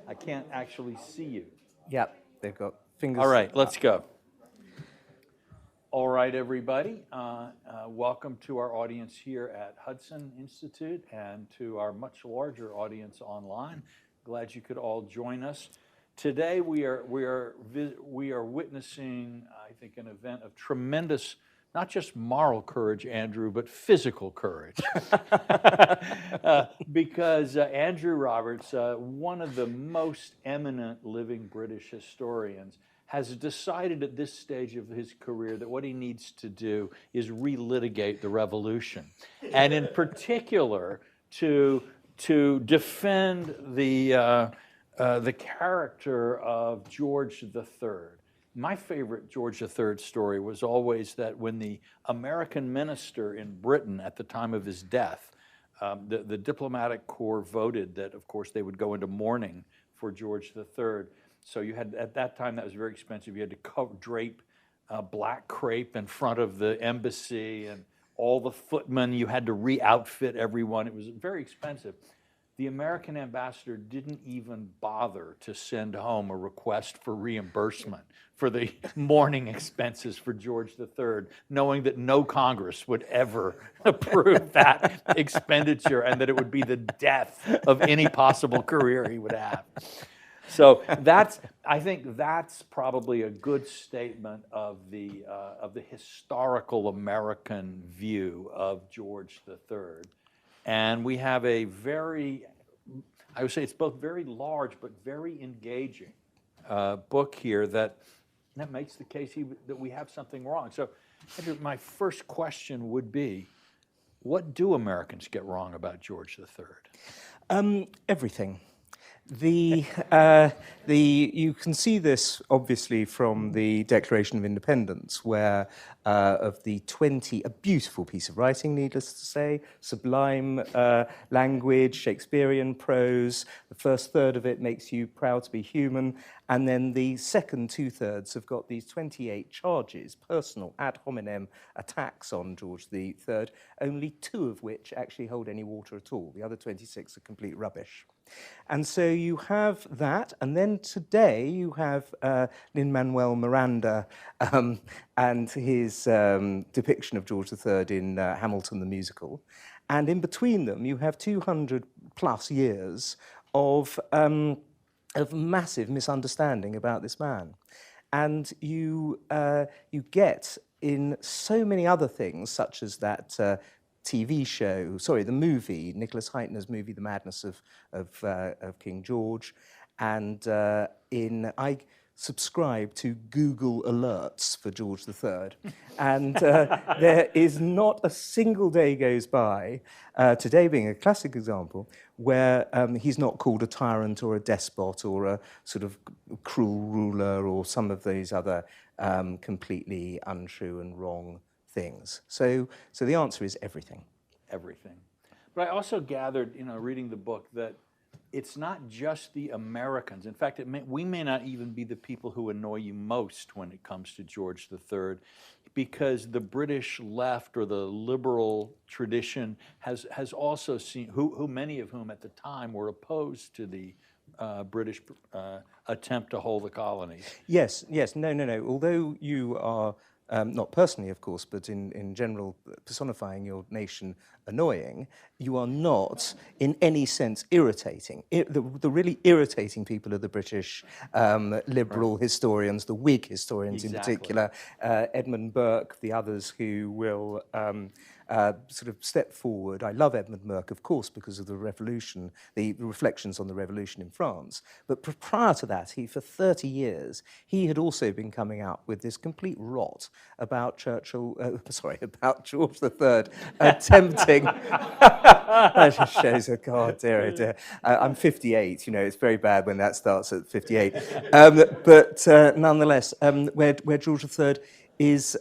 I can't actually see you. Yep, they've got fingers. All right, let's go. All right, everybody. Welcome to our audience here at Hudson Institute and to our much larger audience online. Glad you could all join us. Today we are witnessing, I think, an event of tremendous, not just moral courage, Andrew, but physical courage. Because Andrew Roberts, one of the most eminent living British historians, has decided at this stage of his career that what he needs to do is relitigate the revolution, and in particular to defend the character of George III. My favorite George III story was always that when the American minister in Britain at the time of his death, the diplomatic corps voted that, of course, they would go into mourning for George III. So you had, at that time, that was very expensive. You had to drape black crepe in front of the embassy, and all the footmen, you had to re-outfit everyone. It was very expensive. The American ambassador didn't even bother to send home a request for reimbursement for the mourning expenses for George III, knowing that no Congress would ever approve that expenditure and that it would be the death of any possible career he would have. So I think that's probably a good statement of the historical American view of George III. And we have a very, I would say it's both very large but very engaging book here that makes the case that we have something wrong. So Andrew, my first question would be, what do Americans get wrong about George III? Everything. You can see this obviously from the Declaration of Independence, where of the 20, a beautiful piece of writing, needless to say, sublime language, Shakespearean prose. The first third of it makes you proud to be human, and then the second two-thirds have got these 28 charges, personal ad hominem attacks on George III, only 2 of which actually hold any water at all. The other 26 are complete rubbish. And so you have that, and then today you have Lin-Manuel Miranda and his depiction of George III in Hamilton the musical. And in between them, you have 200 plus years of massive misunderstanding about this man. And you get in so many other things, such as that TV show, the movie, Nicholas Heitner's movie, The Madness of King George, and I subscribe to Google alerts for George III, and there is not a single day goes by, today being a classic example, where he's not called a tyrant or a despot or a sort of cruel ruler or some of these other completely untrue and wrong things. So the answer is everything. Everything. But I also gathered, reading the book, that it's not just the Americans. In fact, we may not even be the people who annoy you most when it comes to George III, because the British left or the liberal tradition has also seen, who many of whom at the time were opposed to the British attempt to hold the colonies. Yes, no. Although you are, not personally, of course, but in general, personifying your nation annoying, you are not, in any sense, irritating. The really irritating people are the British liberal historians, the Whig historians in particular, Edmund Burke, the others who will sort of step forward. I love Edmund Burke, of course, because of the revolution, the reflections on the revolution in France. But prior to that, for 30 years, he had also been coming out with this complete rot about about George III attempting. That just shows, God, dear. I'm 58. It's very bad when that starts at 58. But nonetheless, where George III is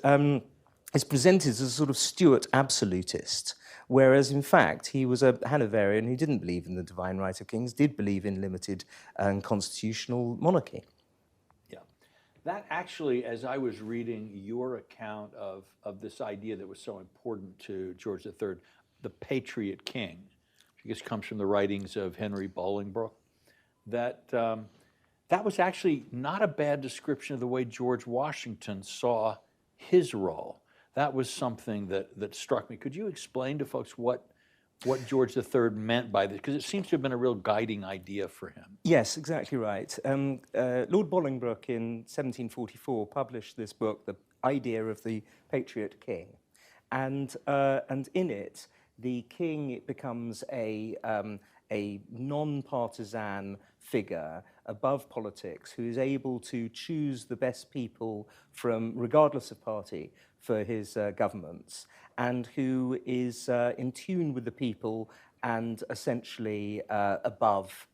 presented as a sort of Stuart absolutist, whereas in fact he was a Hanoverian who didn't believe in the divine right of kings, did believe in limited and constitutional monarchy. Yeah, that actually, as I was reading your account of this idea that was so important to George III, the Patriot King, which I guess comes from the writings of Henry Bolingbroke, that that was actually not a bad description of the way George Washington saw his role. That was something that struck me. Could you explain to folks what George III meant by this? Because it seems to have been a real guiding idea for him. Yes, exactly right. Lord Bolingbroke in 1744 published this book, The Idea of the Patriot King. And in it, the king becomes a non-partisan figure above politics who is able to choose the best people from, regardless of party, for his governments, and who is in tune with the people and essentially above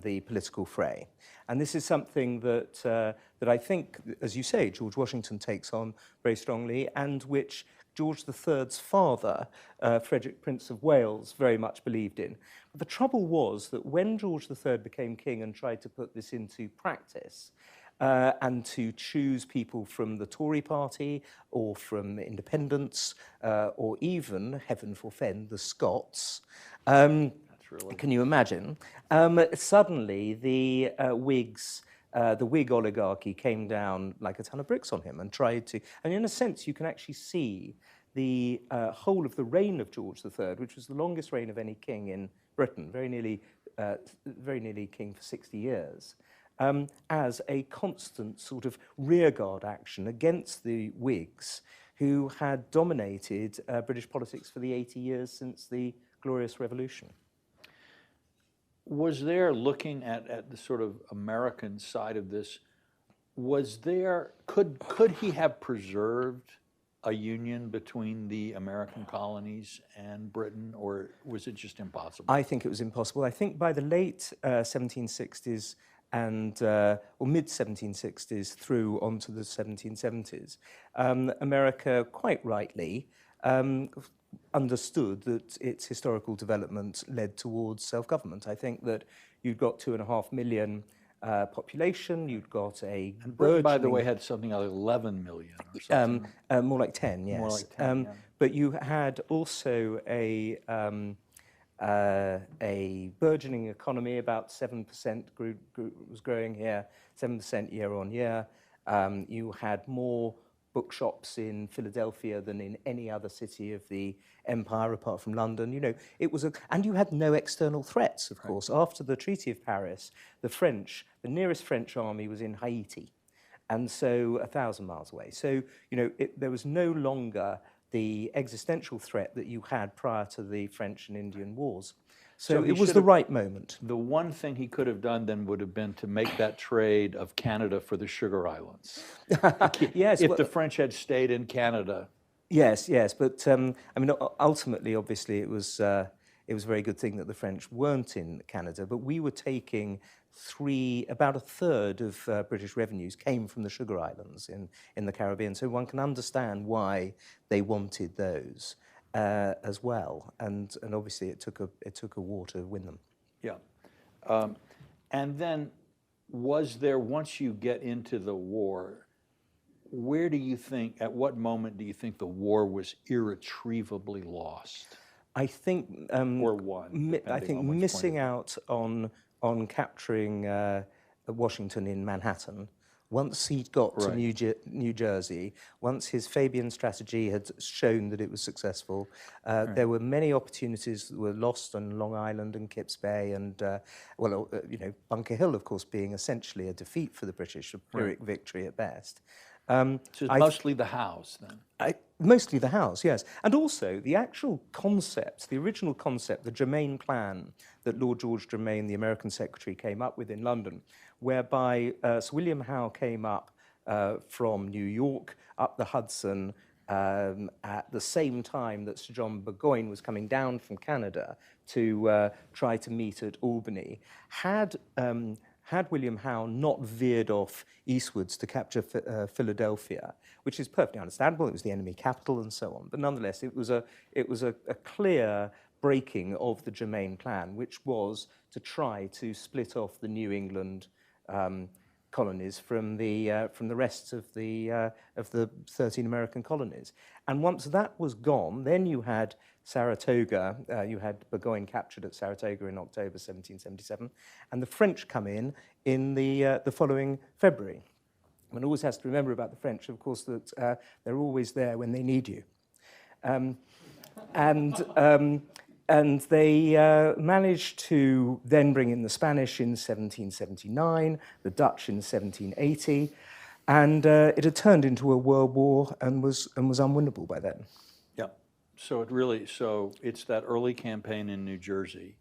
the political fray. And this is something that I think, as you say, George Washington takes on very strongly, and which George III's father, Frederick, Prince of Wales, very much believed in. But the trouble was that when George III became king and tried to put this into practice, and to choose people from the Tory party or from independents, or even, heaven forfend, the Scots, can you imagine? Suddenly, the Whigs, the Whig oligarchy came down like a ton of bricks on him and tried to, and in a sense, you can actually see the whole of the reign of George III, which was the longest reign of any king in Britain, very nearly king for 60 years, as a constant sort of rearguard action against the Whigs, who had dominated British politics for the 80 years since the Glorious Revolution. Was there, looking at the sort of American side of this, could he have preserved a union between the American colonies and Britain, or was it just impossible? I think it was impossible. I think by the late 1760s and or mid-1760s through onto the 1770s, America quite rightly understood that its historical development led towards self-government. I think that you've got 2.5 million population, you've got a Britain, by the way, had something like 11 million or something. more like 10, yes. More like 10, yeah. But you had also a burgeoning economy, about 7% was growing here, 7% year on year. You had more bookshops in Philadelphia than in any other city of the empire apart from London. You know, it was and you had no external threats, of course. After the Treaty of Paris, the nearest French army was in Haiti, and so 1,000 miles away. So, you know, there was no longer the existential threat that you had prior to the French and Indian Wars. So it was the right moment. The one thing he could have done then would have been to make that trade of Canada for the Sugar Islands. Yes, if the French had stayed in Canada. Yes, but I mean, ultimately, obviously, it was a very good thing that the French weren't in Canada. But we were taking about a third of British revenues came from the Sugar Islands in the Caribbean. So one can understand why they wanted those. As well, and obviously it took a war to win them. Yeah, and then was there, once you get into the war, where do you think, at what moment do you think the war was irretrievably lost? I think, or won. I think missing out on capturing Washington in Manhattan. Once he'd got to New Jersey, once his Fabian strategy had shown that it was successful, there were many opportunities that were lost on Long Island and Kips Bay, and you know, Bunker Hill, of course, being essentially a defeat for the British, a Pyrrhic victory at best. So it's mostly the house, then? Mostly the house, yes. And also the actual concept, the original concept, the Germain plan that Lord George Germain, the American secretary, came up with in London, whereby Sir William Howe came up from New York, up the Hudson, at the same time that Sir John Burgoyne was coming down from Canada to try to meet at Albany. Had William Howe not veered off eastwards to capture Philadelphia, which is perfectly understandable, it was the enemy capital and so on, but nonetheless it was a clear breaking of the Germain plan, which was to try to split off the New England colonies from the rest of the 13 American colonies. And once that was gone, then you had Saratoga, you had Burgoyne captured at Saratoga in October 1777, and the French come in the following February. One always has to remember about the French, of course, that they're always there when they need you. And they managed to then bring in the Spanish in 1779, the Dutch in 1780, and it had turned into a world war and was unwinnable by then. Yeah. So it's that early campaign in New Jersey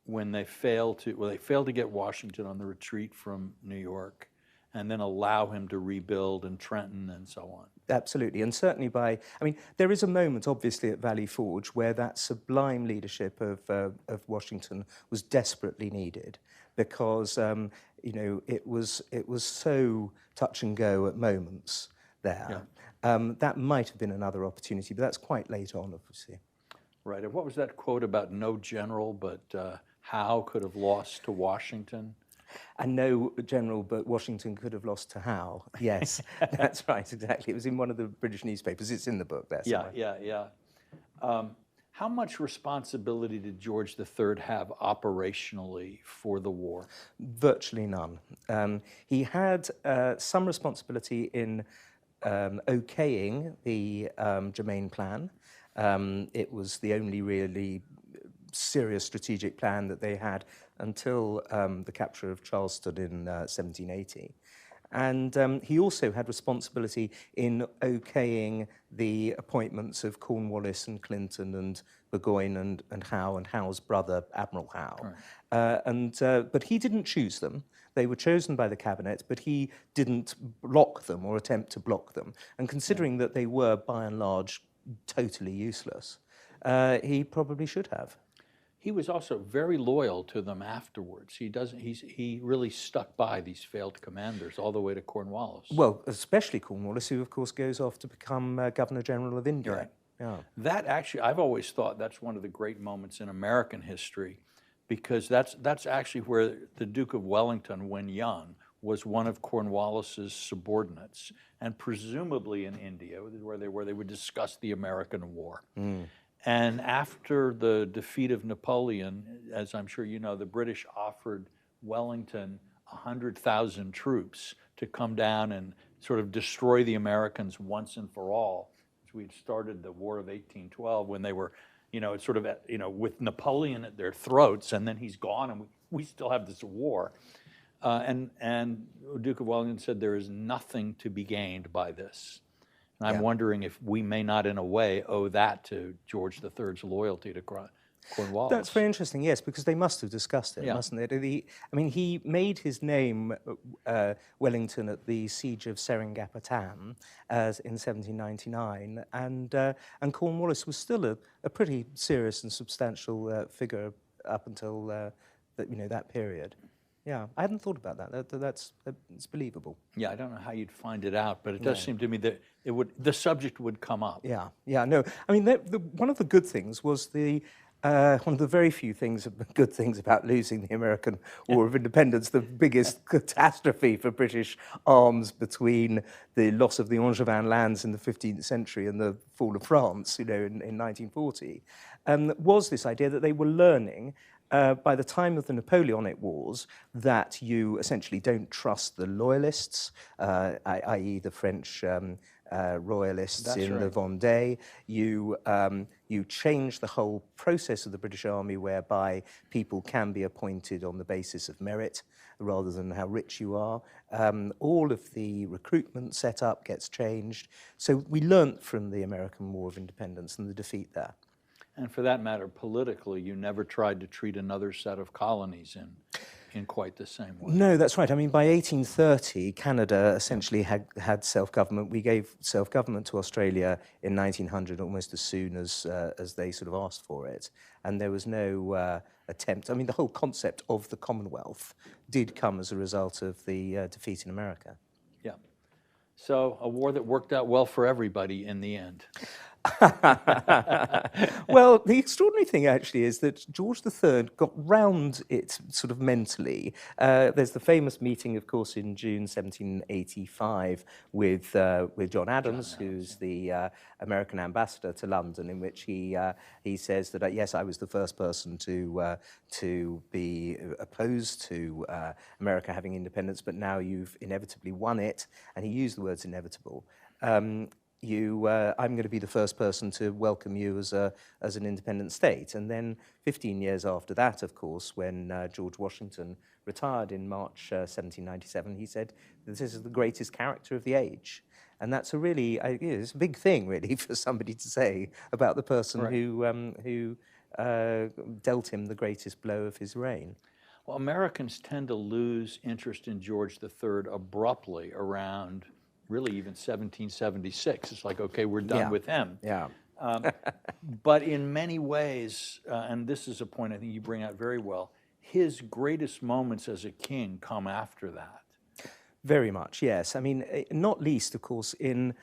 when they failed to get Washington on the retreat from New York, and then allow him to rebuild in Trenton and so on. Absolutely, and certainly there is a moment, obviously, at Valley Forge where that sublime leadership of Washington was desperately needed, because it was so touch and go at moments there. Yeah. That might have been another opportunity, but that's quite late on, obviously. Right. And what was that quote about no general but Howe could have lost to Washington? And no general but Washington could have lost to Howe. Yes, that's right, exactly. It was in one of the British newspapers. It's in the book there somewhere. Yeah. How much responsibility did George III have operationally for the war? Virtually none. He had some responsibility in okaying the Germain plan. It was the only really serious strategic plan that they had until the capture of Charleston in 1780. And he also had responsibility in okaying the appointments of Cornwallis and Clinton and Burgoyne and Howe and Howe's brother, Admiral Howe. Right. But he didn't choose them. They were chosen by the cabinet, but he didn't block them or attempt to block them. And considering that they were, by and large, totally useless, he probably should have. He was also very loyal to them afterwards. He really stuck by these failed commanders all the way to Cornwallis. Well, especially Cornwallis, who of course goes off to become Governor General of India. Right. Yeah. That actually, I've always thought that's one of the great moments in American history, because that's actually where the Duke of Wellington, when young, was one of Cornwallis's subordinates, and presumably in India, where they would discuss the American War. Mm. And after the defeat of Napoleon, as I'm sure you know, the British offered Wellington 100,000 troops to come down and sort of destroy the Americans once and for all. We'd started the War of 1812 when they were, sort of, with Napoleon at their throats, and then he's gone, and we still have this war. And Duke of Wellington said there is nothing to be gained by this. And I'm wondering if we may not, in a way, owe that to George III's loyalty to Cornwallis. That's very interesting, yes, because they must have discussed it, mustn't they? He made his name, Wellington, at the Siege of Seringapatam in 1799, and Cornwallis was still a pretty serious and substantial figure up until that period. Yeah, I hadn't thought about that. That's believable. Yeah, I don't know how you'd find it out, but it does seem to me that the subject would come up. Yeah, no. I mean, one of the good things was one of the very few good things about losing the American War of Independence, the biggest catastrophe for British arms between the loss of the Angevin lands in the 15th century and the fall of France, in 1940, was this idea that they were learning by the time of the Napoleonic Wars, that you essentially don't trust the loyalists, i.e. the French royalists in the Vendée. You change the whole process of the British Army, whereby people can be appointed on the basis of merit rather than how rich you are. All of the recruitment setup gets changed. So we learnt from the American War of Independence and the defeat there. And for that matter, politically, you never tried to treat another set of colonies in quite the same way. No, that's right. I mean, by 1830, Canada essentially had self-government. We gave self-government to Australia in 1900, almost as soon as they sort of asked for it. And there was no attempt. I mean, the whole concept of the Commonwealth did come as a result of the defeat in America. Yeah. So a war that worked out well for everybody in the end. Well, the extraordinary thing actually is that George III got round it sort of mentally. There's the famous meeting, of course, in June 1785 with John Adams, who's the American ambassador to London, in which he says that yes, I was the first person to be opposed to America having independence, but now you've inevitably won it, and he used the words inevitable. I'm going to be the first person to welcome you as an independent state. And then 15 years after that, of course, when George Washington retired in March 1797, he said, this is the greatest character of the age. And that's it's a big thing, really, for somebody to say about the person who dealt him the greatest blow of his reign. Well, Americans tend to lose interest in George III abruptly around really even 1776. It's like, okay, we're done with him. Yeah. But in many ways, and this is a point I think you bring out very well, his greatest moments as a king come after that. Very much, yes. I mean, not least, of course, in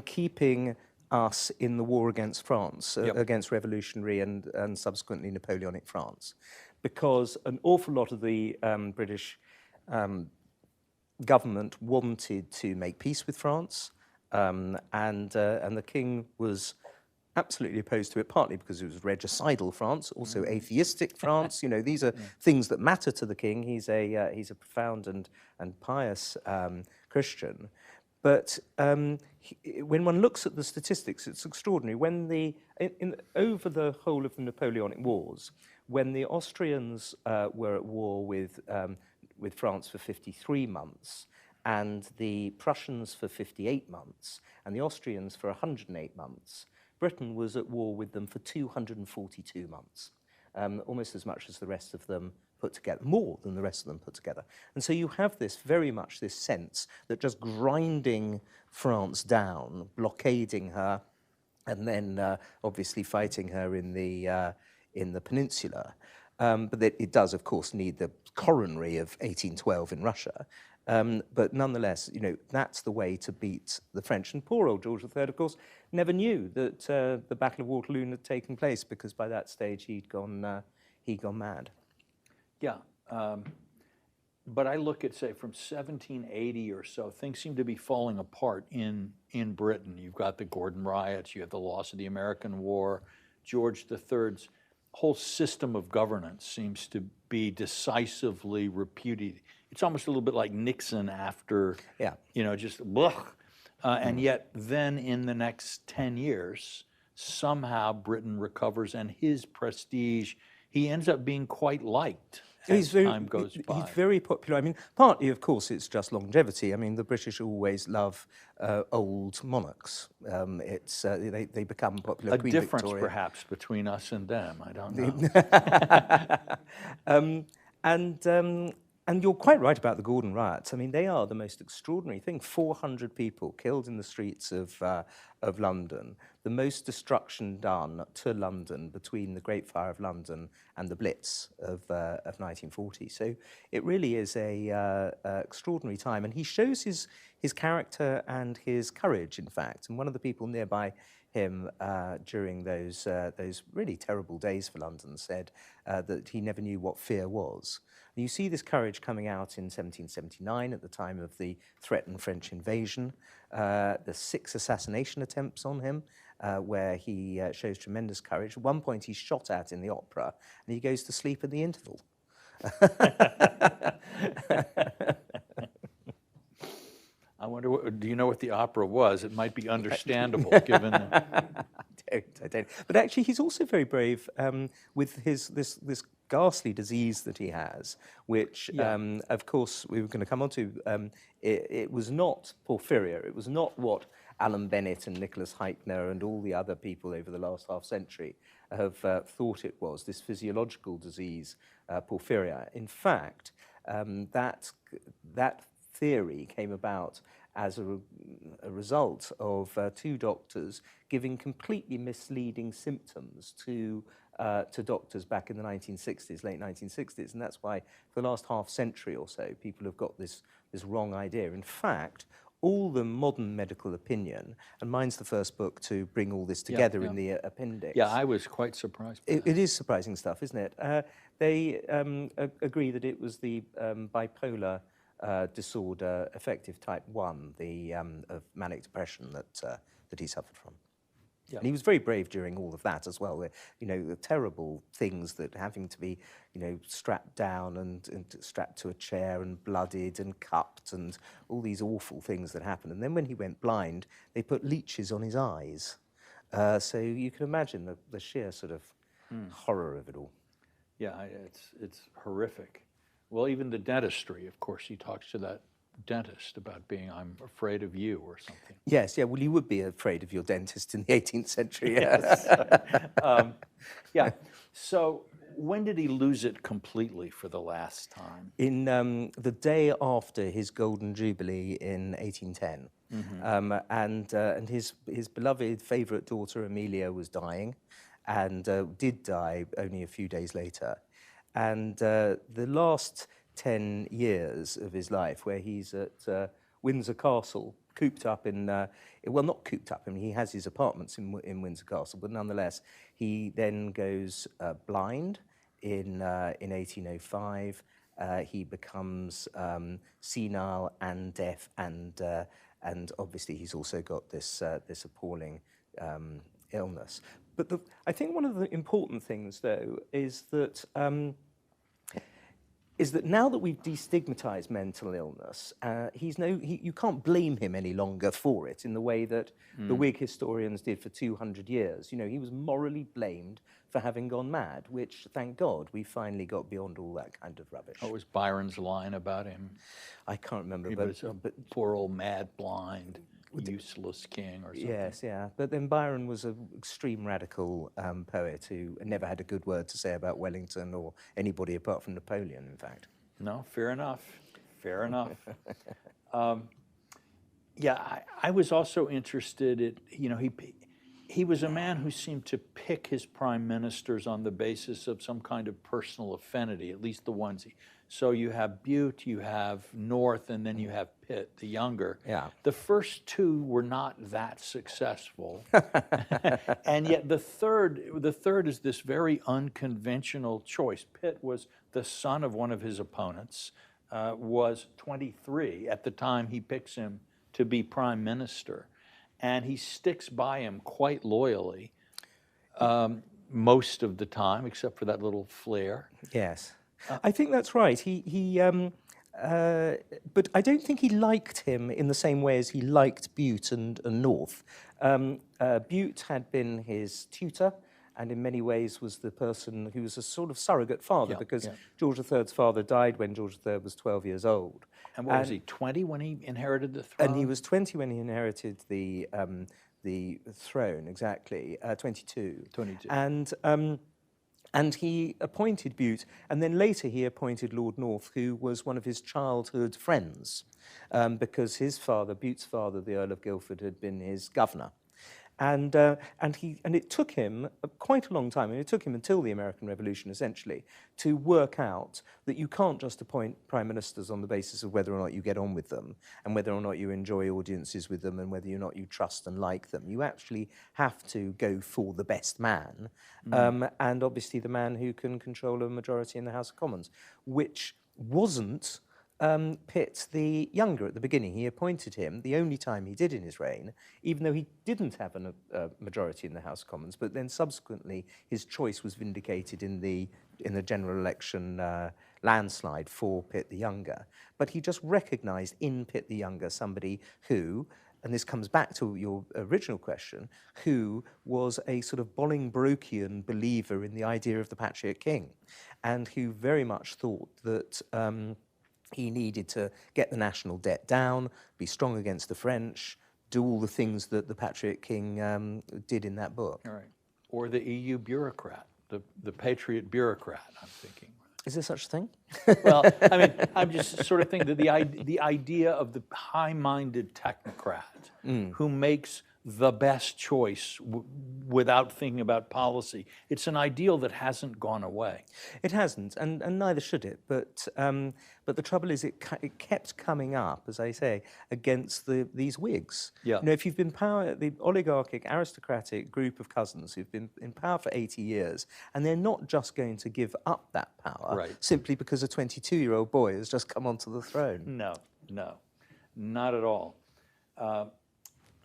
keeping us in the war against France, against revolutionary and subsequently Napoleonic France, because an awful lot of the British government wanted to make peace with France, and the king was absolutely opposed to it, partly because it was regicidal France, also atheistic France. You know, these are things that matter to the king. He's a profound and pious Christian. But when one looks at the statistics, it's extraordinary. When over the whole of the Napoleonic Wars, when the Austrians were at war with France for 53 months, and the Prussians for 58 months, and the Austrians for 108 months, Britain was at war with them for 242 months, almost as much as the rest of them put together, more than the rest of them put together. And so you have very much this sense that just grinding France down, blockading her, and then obviously fighting her in the peninsula. But it does, of course, need the coronary of 1812 in Russia. But nonetheless, you know, that's the way to beat the French. And poor old George III, of course, never knew that the Battle of Waterloo had taken place, because by that stage he'd gone mad. Yeah. But I look at, say, from 1780 or so, things seem to be falling apart in Britain. You've got the Gordon riots, you have the loss of the American War. George III's whole system of governance seems to be decisively repudiated. It's almost a little bit like Nixon after, you know, just blech. And yet then in the next 10 years, somehow Britain recovers, and his prestige, he ends up being quite liked as time goes by. He's very popular. I mean, partly, of course, it's just longevity. I mean, the British always love old monarchs. They become popular. Queen difference, Victoria, perhaps, between us and them. I don't know. And you're quite right about the Gordon riots. I mean, they are the most extraordinary thing. 400 people killed in the streets of London. The most destruction done to London between the Great Fire of London and the Blitz of 1940. So it really is a extraordinary time. And he shows his character and his courage, in fact. And one of the people nearby him during those really terrible days for London said that he never knew what fear was. And you see this courage coming out in 1779 at the time of the threatened French invasion, the 6 assassination attempts on him, where he shows tremendous courage. At one point he's shot at in the opera, and he goes to sleep in the interval. I wonder, do you know what the opera was? It might be understandable, given I don't. But actually, he's also very brave with this ghastly disease that he has, which, of course, we were going to come on to. It was not porphyria. It was not what Alan Bennett and Nicholas Heichner and all the other people over the last half century have thought it was, this physiological disease, porphyria. In fact, that theory came about as a result of 2 doctors giving completely misleading symptoms to doctors back in the 1960s, late 1960s, and that's why for the last half century or so people have got this wrong idea. In fact, all the modern medical opinion, and mine's the first book to bring all this together in the appendix. Yeah, I was quite surprised by that. It is surprising stuff, isn't it? They agree that it was the bipolar disorder, affective type 1, the of manic depression that he suffered from. Yeah. And he was very brave during all of that as well. You know, the terrible things that having to be, you know, strapped down and strapped to a chair and blooded and cupped and all these awful things that happened. And then when he went blind, they put leeches on his eyes. So you can imagine the sheer sort of horror of it all. Yeah, it's horrific. Well, even the dentistry, of course, he talks to that dentist about being, I'm afraid of you or something. Yes, yeah, well, you would be afraid of your dentist in the 18th century. Yes. Yeah, so when did he lose it completely for the last time? In the day after his Golden Jubilee in 1810. And his beloved favourite daughter, Amelia, was dying and did die only a few days later. And the last 10 years of his life, where he's at Windsor Castle, cooped up in, well, not cooped up, I mean, he has his apartments in Windsor Castle, but nonetheless, he then goes blind in 1805. He becomes senile and deaf, and obviously he's also got this appalling illness. But I think one of the important things, though, is that now that we've destigmatized mental illness, you can't blame him any longer for it in the way that the Whig historians did for 200 years. You know, he was morally blamed for having gone mad, which, thank God, we finally got beyond all that kind of rubbish. What was Byron's line about him? I can't remember. He was a poor old mad, blind, useless king or something. Yes, yeah. But then Byron was an extreme radical poet who never had a good word to say about Wellington or anybody apart from Napoleon, in fact. No, fair enough. Fair enough. Yeah, I was also interested in, you know, he was a man who seemed to pick his prime ministers on the basis of some kind of personal affinity, at least the ones so you have Bute, you have North, and then you have Pitt, the younger. Yeah. The first two were not that successful. And yet the third is this very unconventional choice. Pitt was the son of one of his opponents, was 23 at the time he picks him to be prime minister. And he sticks by him quite loyally most of the time, except for that little flare. Yes. I think that's right. But I don't think he liked him in the same way as he liked Bute and North. Bute had been his tutor and in many ways was the person who was a sort of surrogate father because George III's father died when George III was 12 years old. And what was he, 20 when he inherited the throne? And he was 20 when he inherited the throne, exactly, 22. 22. And he appointed Bute, and then later he appointed Lord North, who was one of his childhood friends, because his father, Bute's father, the Earl of Guildford, had been his governor. And it took him quite a long time, and it took him until the American Revolution, essentially, to work out that you can't just appoint prime ministers on the basis of whether or not you get on with them, and whether or not you enjoy audiences with them, and whether or not you trust and like them. You actually have to go for the best man, and obviously the man who can control a majority in the House of Commons, which wasn't Pitt the younger at the beginning. He appointed him the only time he did in his reign, even though he didn't have a majority in the House of Commons, but then subsequently his choice was vindicated in the general election landslide for Pitt the younger. But he just recognised in Pitt the younger somebody who, and this comes back to your original question, who was a sort of Bolingbrokean believer in the idea of the Patriot King, and who very much thought that he needed to get the national debt down, be strong against the French, do all the things that the Patriot King did in that book. All right. Or the EU bureaucrat, the Patriot bureaucrat, I'm thinking. Is there such a thing? Well, I mean, I'm just sort of thinking that the idea of the high-minded technocrat who makes the best choice without thinking about policy. It's an ideal that hasn't gone away. It hasn't, and neither should it. But the trouble is, it kept coming up, as I say, against these Whigs. Yeah. You know, if you've been power, the oligarchic, aristocratic group of cousins who've been in power for 80 years, and they're not just going to give up that power Right. simply because a 22-year-old boy has just come onto the throne. No, no, not at all.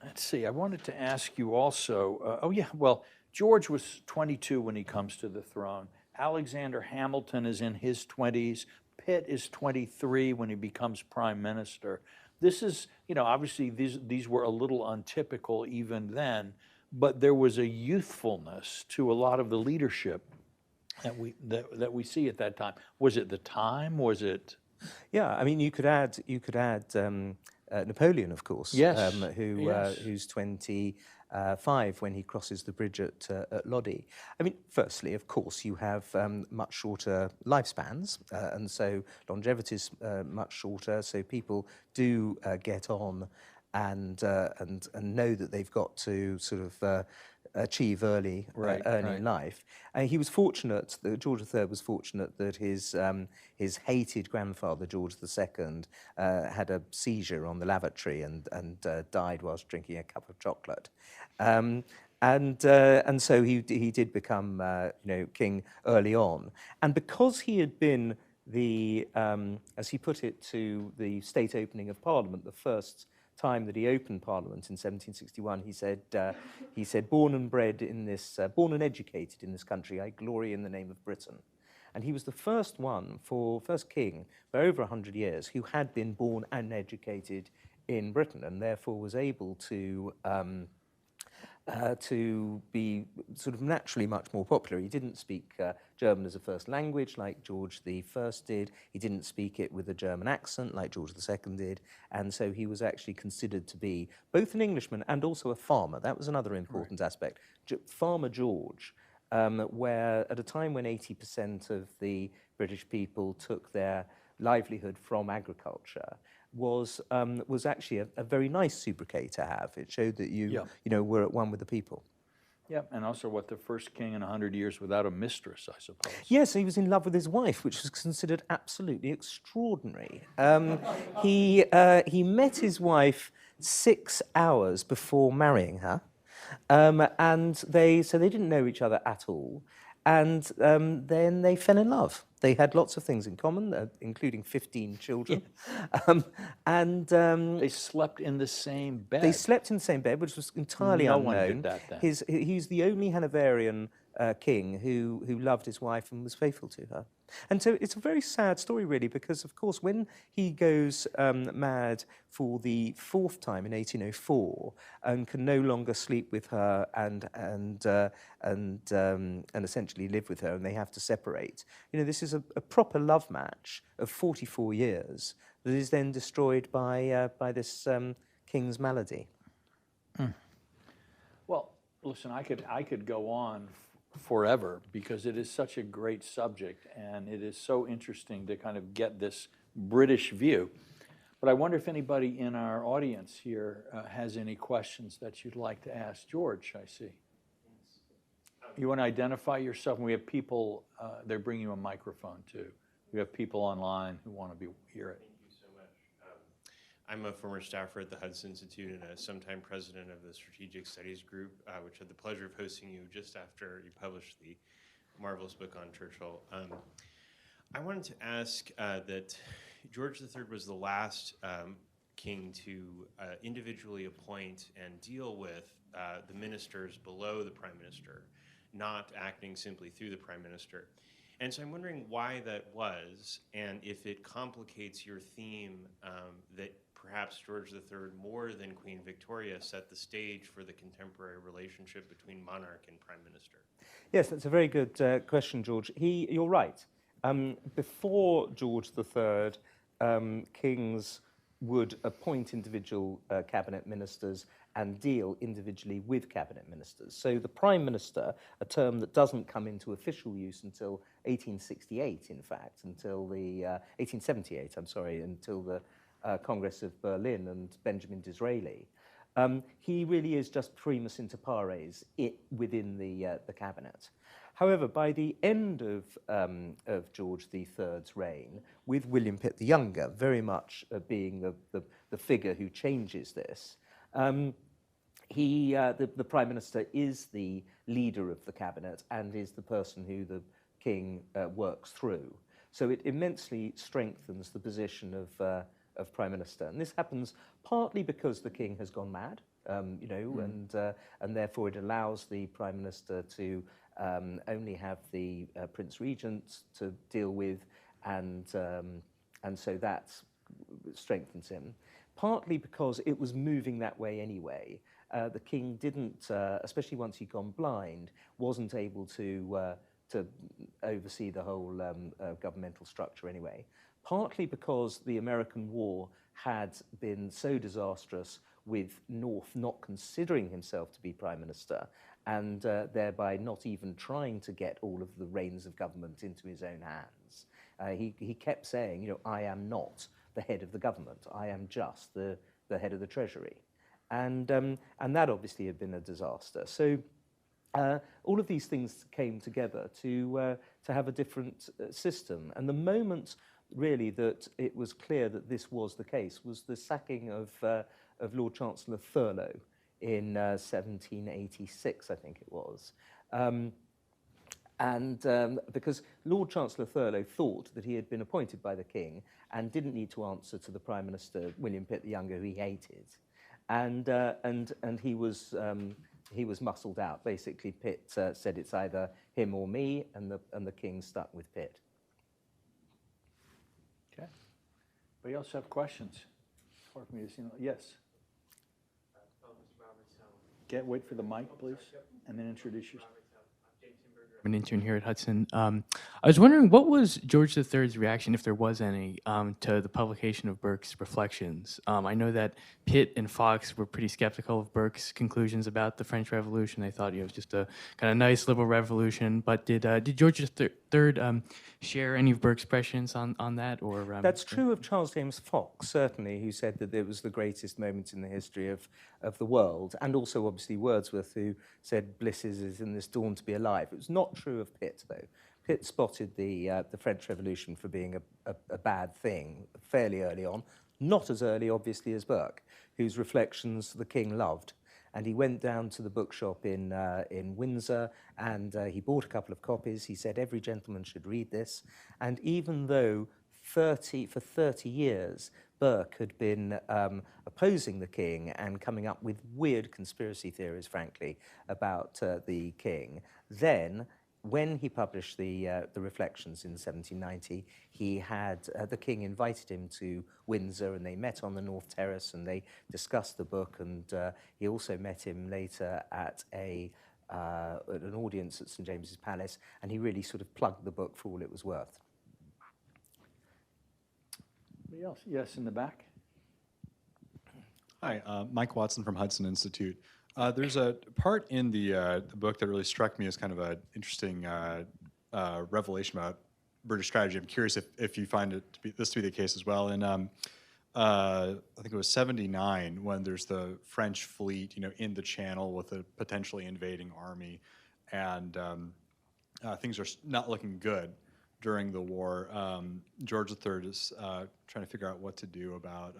Let's see, I wanted to ask you also, oh yeah, well, George was 22 when he comes to the throne. Alexander Hamilton is in his 20s. Pitt is 23 when he becomes prime minister. This is, you know, obviously these were a little untypical even then, but there was a youthfulness to a lot of the leadership that we see at that time. Was it the time? Was it? Yeah, I mean, you could add Napoleon, of course, Yes, who's 25 when he crosses the bridge at Lodi. I mean, firstly, of course, you have much shorter lifespans, and so longevity is much shorter. So people do get on and know that they've got to sort of achieve early in life. He was fortunate. George III was fortunate that his hated grandfather George II had a seizure on the lavatory and died whilst drinking a cup of chocolate. And so he did become king early on, and because he had been the as he put it to the state opening of Parliament, the first time that he opened Parliament in 1761, he said, born and bred in this, born and educated in this country, I glory in the name of Britain. And he was the first king for over 100 years who had been born and educated in Britain, and therefore was able to be sort of naturally much more popular. He didn't speak German as a first language like George I did. He didn't speak it with a German accent like George II did. And so he was actually considered to be both an Englishman and also a farmer. That was another important aspect. Farmer George, where at a time when 80% of the British people took their livelihood from agriculture, was actually a very nice sobriquet to have. It showed that you were at one with the people. Yeah, and also the first king in 100 years without a mistress, I suppose. Yes, he was in love with his wife, which was considered absolutely extraordinary. He met his wife 6 hours before marrying her, and they didn't know each other at all. And then they fell in love. They had lots of things in common, including 15 children. They slept in the same bed. They slept in the same bed, which was entirely unknown. No one did that then. He's the only Hanoverian king who loved his wife and was faithful to her. And so it's a very sad story, really, because, of course, when he goes mad for the fourth time in 1804 and can no longer sleep with her and essentially live with her, and they have to separate, this is a proper love match of 44 years that is then destroyed by this king's malady. Well, listen, I could go on forever because it is such a great subject and it is so interesting to kind of get this British view. But I wonder if anybody in our audience here has any questions that you'd like to ask George, I see. You want to identify yourself? And we have people, they're bringing you a microphone too. We have people online who want to hear it. Thank you so much. I'm a former staffer at the Hudson Institute and a sometime president of the Strategic Studies Group, which had the pleasure of hosting you just after you published the marvelous book on Churchill. I wanted to ask that George III was the last king to individually appoint and deal with the ministers below the prime minister, not acting simply through the prime minister. And so I'm wondering why that was, and if it complicates your theme that perhaps George III, more than Queen Victoria, set the stage for the contemporary relationship between monarch and prime minister. Yes, that's a very good question, George. You're right. Before George III, kings would appoint individual cabinet ministers and deal individually with cabinet ministers. So the prime minister, a term that doesn't come into official use until 1868, in fact, until the 1878, I'm sorry, until the Congress of Berlin and Benjamin Disraeli. He really is just primus inter pares within the cabinet. However, by the end of George III's reign, with William Pitt the Younger very much being the figure who changes this, the Prime Minister is the leader of the cabinet and is the person who the King works through. So it immensely strengthens the position of Prime Minister. And this happens partly because the King has gone mad, and therefore it allows the Prime Minister to only have the Prince Regent to deal with, and so that strengthens him. Partly because it was moving that way anyway. The King didn't, especially once he'd gone blind, wasn't able to oversee the whole governmental structure anyway. Partly because the American War had been so disastrous with North not considering himself to be Prime Minister and thereby not even trying to get all of the reins of government into his own hands. He kept saying, I am not the head of the government. I am just the head of the Treasury. And that obviously had been a disaster. So all of these things came together to have a different system. And the moment, really, that it was clear that this was the case was the sacking of Lord Chancellor Thurlow in 1786, I think it was. Because Lord Chancellor Thurlow thought that he had been appointed by the King and didn't need to answer to the Prime Minister, William Pitt the Younger, who he hated. And he was muscled out. Basically, Pitt said it's either him or me, and the King stuck with Pitt. Okay. Anybody else have questions? Hard for me to see. Yes. Wait for the mic, please, and then introduce yourself. I'm an intern here at Hudson. I was wondering, what was George III's reaction, if there was any, to the publication of Burke's Reflections? I know that Pitt and Fox were pretty skeptical of Burke's conclusions about the French Revolution. They thought it was just a kind of nice liberal revolution. But did George III share any of Burke's impressions on that? Or that's true of Charles James Fox, certainly, who said that it was the greatest moment in the history of the world, and also obviously Wordsworth, who said bliss is in this dawn to be alive. It was not true of Pitt, though. Pitt spotted the French Revolution for being a bad thing fairly early on, not as early, obviously, as Burke, whose reflections the King loved. And he went down to the bookshop in Windsor, and he bought a couple of copies. He said every gentleman should read this. And even though for 30 years, Burke had been opposing the King and coming up with weird conspiracy theories, frankly, about the King, then, when he published the Reflections in 1790, he had the King invited him to Windsor, and they met on the North Terrace, and they discussed the book. And he also met him later at an audience at St James's Palace, and he really sort of plugged the book for all it was worth. Anybody else? Yes, in the back. Hi, Mike Watson from Hudson Institute. There's a part in the book that really struck me as kind of an interesting revelation about British strategy. I'm curious if you find this to be the case as well. And I think it was 79 when there's the French fleet, in the Channel with a potentially invading army, and things are not looking good during the war. George III is trying to figure out what to do about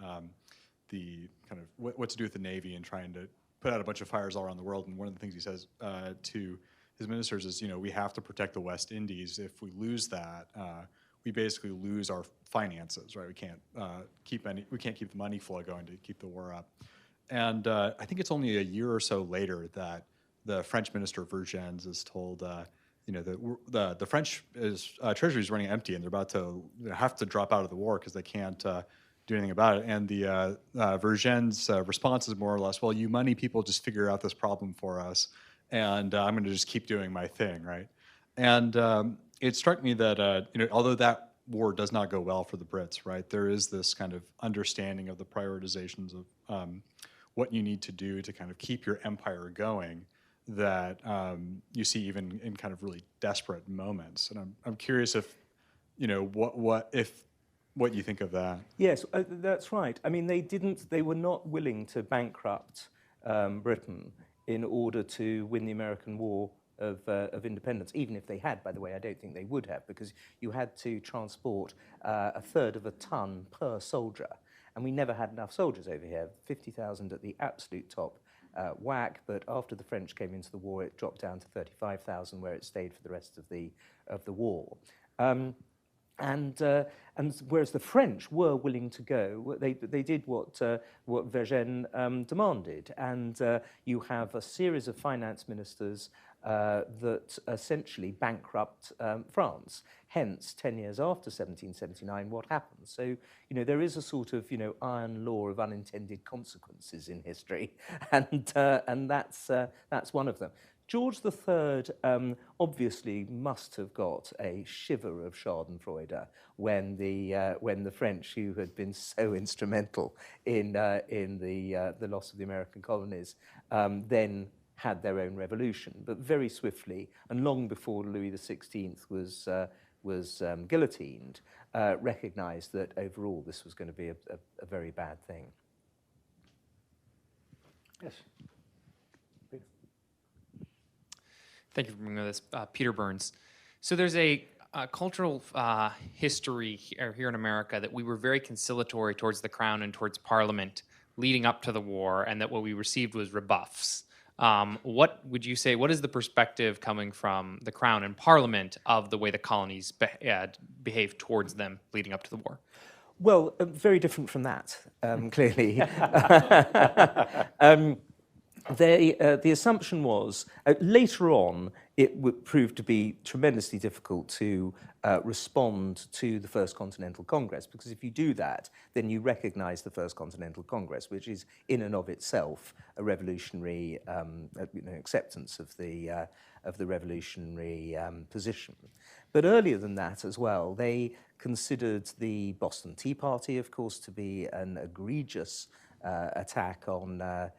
the kind of what to do with the Navy and trying to put out a bunch of fires all around the world. And one of the things he says to his ministers is, we have to protect the West Indies. If we lose that, we basically lose our finances, right? We can't keep the money flow going to keep the war up. And I think it's only a year or so later that the French minister Vergennes is told, the French treasury is running empty, and they're about to have to drop out of the war because they can't do anything about it. And the Vergennes' response is more or less, well, you money people just figure out this problem for us, and I'm going to just keep doing my thing, right? And it struck me that, although that war does not go well for the Brits, right, there is this kind of understanding of the prioritizations of what you need to do to kind of keep your empire going that you see even in kind of really desperate moments. And I'm curious if, what you think of that. Yes, that's right. I mean, they were not willing to bankrupt Britain in order to win the American War of independence. Even if they had, by the way, I don't think they would have, because you had to transport a third of a ton per soldier. And we never had enough soldiers over here, 50,000 at the absolute top whack, but after the French came into the war, it dropped down to 35,000, where it stayed for the rest of the war. And whereas the French were willing to go, they did what Vergennes demanded, and you have a series of finance ministers that essentially bankrupt France. Hence, 10 years after 1779, what happens? So, there is a sort of, iron law of unintended consequences in history, and that's one of them. George III obviously must have got a shiver of schadenfreude when the French, who had been so instrumental in the loss of the American colonies, then had their own revolution. But very swiftly, and long before Louis XVI was guillotined, recognised that overall this was going to be a very bad thing. Yes. Thank you for bringing this, Peter Burns. So there's a cultural history here in America that we were very conciliatory towards the Crown and towards Parliament leading up to the war, and that what we received was rebuffs. What would you say, what is the perspective coming from the Crown and Parliament of the way the colonies behaved towards them leading up to the war? Well, very different from that, clearly. The assumption was, later on, it would prove to be tremendously difficult to respond to the First Continental Congress, because if you do that, then you recognize the First Continental Congress, which is in and of itself a revolutionary acceptance of the revolutionary position. But earlier than that as well, they considered the Boston Tea Party, of course, to be an egregious attack on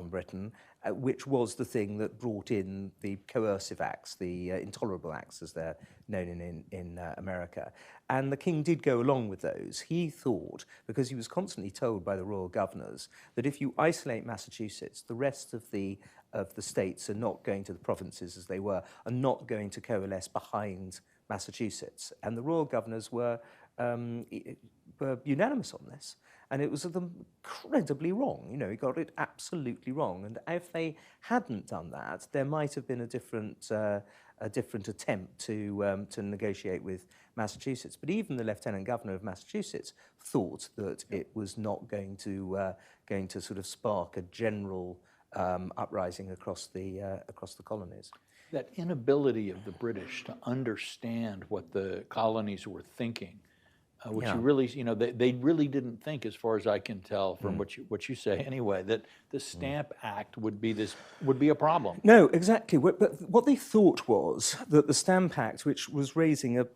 Britain, which was the thing that brought in the coercive acts, the intolerable acts, as they're known in America. And the king did go along with those. He thought, because he was constantly told by the royal governors, that if you isolate Massachusetts, the rest of the states are not going to, the provinces as they were, are not going to coalesce behind Massachusetts. And the royal governors were unanimous on this. And it was incredibly wrong. He got it absolutely wrong. And if they hadn't done that, there might have been a different attempt to negotiate with Massachusetts. But even the lieutenant governor of Massachusetts thought that it was not going to sort of spark a general uprising across the colonies. That inability of the British to understand what the colonies were thinking, which you really, they really didn't think, as far as I can tell from what you say anyway, that the Stamp Act would be a problem. No, exactly. But what they thought was that the Stamp Act, which was raising a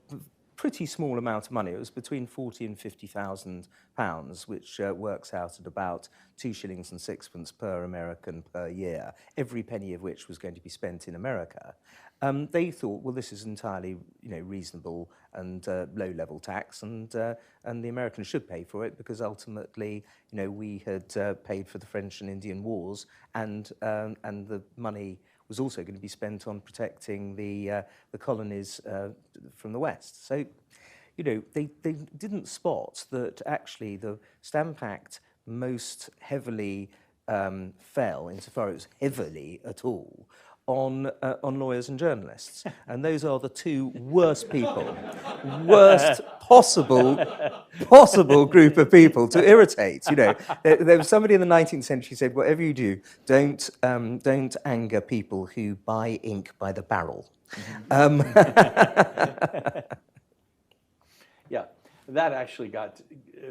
pretty small amount of money, it was between £40,000 and £50,000, which works out at about 2 shillings and 6pence per American per year, every penny of which was going to be spent in America. They thought, well, this is entirely, reasonable and low-level tax, and the Americans should pay for it, because ultimately, we had paid for the French and Indian Wars, and the money was also going to be spent on protecting the colonies from the West. So, they didn't spot that actually the Stamp Act most heavily fell, insofar as it was heavily at all, on lawyers and journalists. And those are the two worst people, worst possible group of people to irritate. There was somebody in the 19th century said, whatever you do, don't anger people who buy ink by the barrel. Yeah, that actually got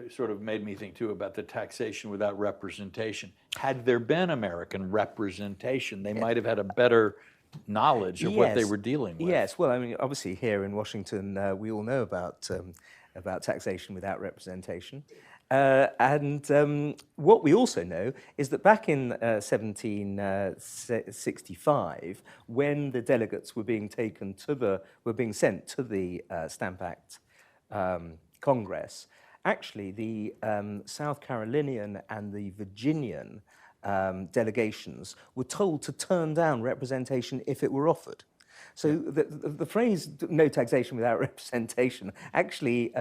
sort of made me think too about the taxation without representation. Had there been American representation, they might have had a better knowledge of what they were dealing with. Yes, well, I mean, obviously here in Washington, we all know about taxation without representation. And what we also know is that back in 1765, when the delegates were being sent to the Stamp Act Congress, actually the South Carolinian and the Virginian delegations were told to turn down representation if it were offered. So the phrase "no taxation without representation" actually,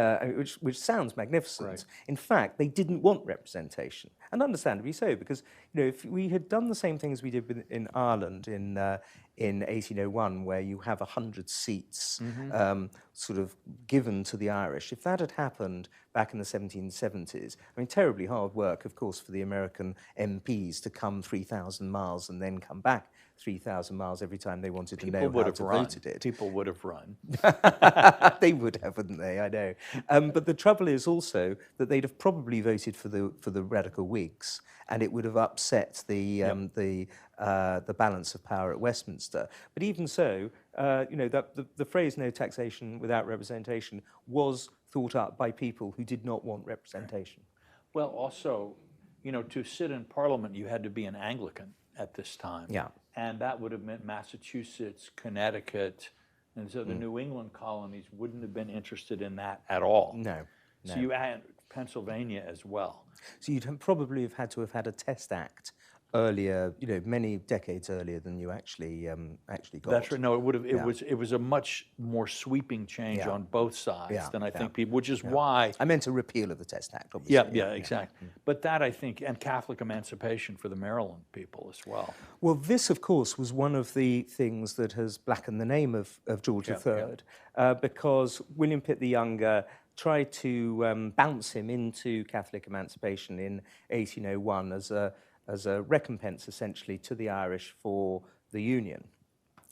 which sounds magnificent, Right. in fact, they didn't want representation, and understandably so, because if we had done the same thing as we did in Ireland in 1801, where you have 100 seats sort of given to the Irish, if that had happened back in the 1770s, I mean, terribly hard work, of course, for the American MPs to come 3,000 miles and then come back 3,000 miles every time they wanted to know how to voted it. People would have run. They would have, wouldn't they? I know. But the trouble is also that they'd have probably voted for the radical Whigs, and it would have upset the balance of power at Westminster. But even so, the phrase "no taxation without representation" was thought up by people who did not want representation. Well, also, to sit in Parliament, you had to be an Anglican at this time. Yeah. And that would have meant Massachusetts, Connecticut, and so the New England colonies wouldn't have been interested in that at all. No. So you had Pennsylvania as well. So you'd probably have had to have had a Test Act earlier, many decades earlier than you actually got. That's right. No, it would have. It was a much more sweeping change on both sides than I think people. Which is why I meant a repeal of the Test Act, obviously. Yeah, exactly. But that I think, and Catholic emancipation for the Maryland people as well. Well, this, of course, was one of the things that has blackened the name of George III, because William Pitt the Younger tried to bounce him into Catholic emancipation in 1801 as a recompense, essentially, to the Irish for the Union.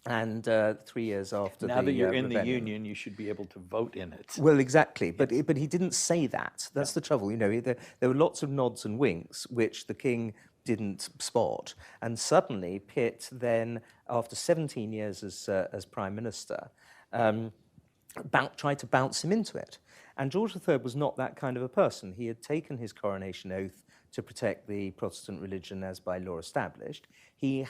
And 3 years after now that you're in the rebellion, Union, you should be able to vote in it. well, exactly, but he didn't say that. That's the trouble. There were lots of nods and winks, which the king didn't spot. And suddenly, Pitt then, after 17 years as prime minister, tried to bounce him into it. And George III was not that kind of a person. He had taken his coronation oath to protect the Protestant religion as by law established. The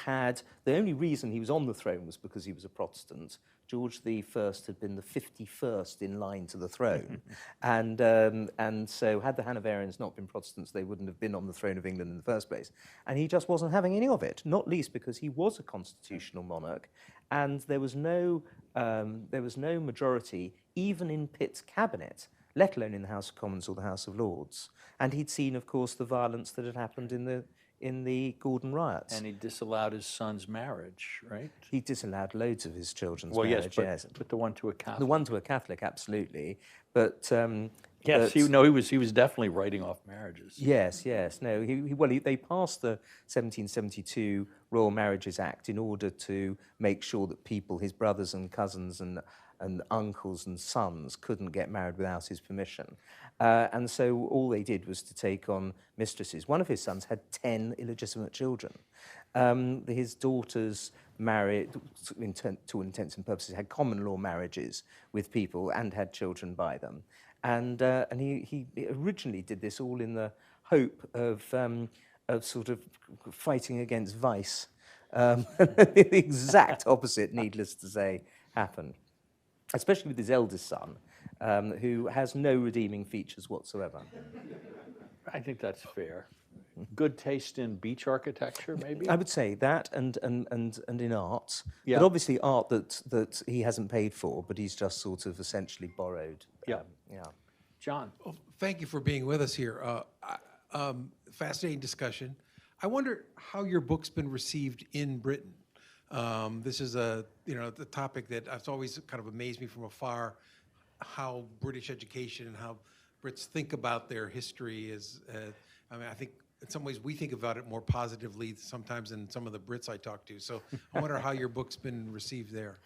only reason he was on the throne was because he was a Protestant. George I had been the 51st in line to the throne. And so had the Hanoverians not been Protestants, they wouldn't have been on the throne of England in the first place. And he just wasn't having any of it, not least because he was a constitutional monarch, and there was no majority even in Pitt's cabinet, let alone in the House of Commons or the House of Lords. And he'd seen, of course, the violence that had happened in the Gordon riots. And he disallowed his son's marriage, right? He disallowed loads of his children's Well, marriage, yes, but the one to a Catholic. The one to a Catholic, absolutely. But yes, but, he was definitely writing off marriages. Yes. No, they passed the 1772 Royal Marriages Act in order to make sure that people, his brothers and cousins and uncles and sons, couldn't get married without his permission. And so all they did was to take on mistresses. One of his sons had 10 illegitimate children. His daughters married, to all intents and purposes, had common law marriages with people and had children by them. And he originally did this all in the hope of sort of fighting against vice. The exact opposite, needless to say, happened. Especially with his eldest son, who has no redeeming features whatsoever. I think that's fair. Good taste in beach architecture, maybe? I would say that, and in art. Yeah. But obviously art that he hasn't paid for, but he's just sort of essentially borrowed. Yeah. Yeah. John? Well, thank you for being with us here. Fascinating discussion. I wonder how your book's been received in Britain. This is the topic that has always kind of amazed me from afar, how British education and how Brits think about their history is. I think in some ways we think about it more positively sometimes than some of the Brits I talk to. So I wonder how your book's been received there.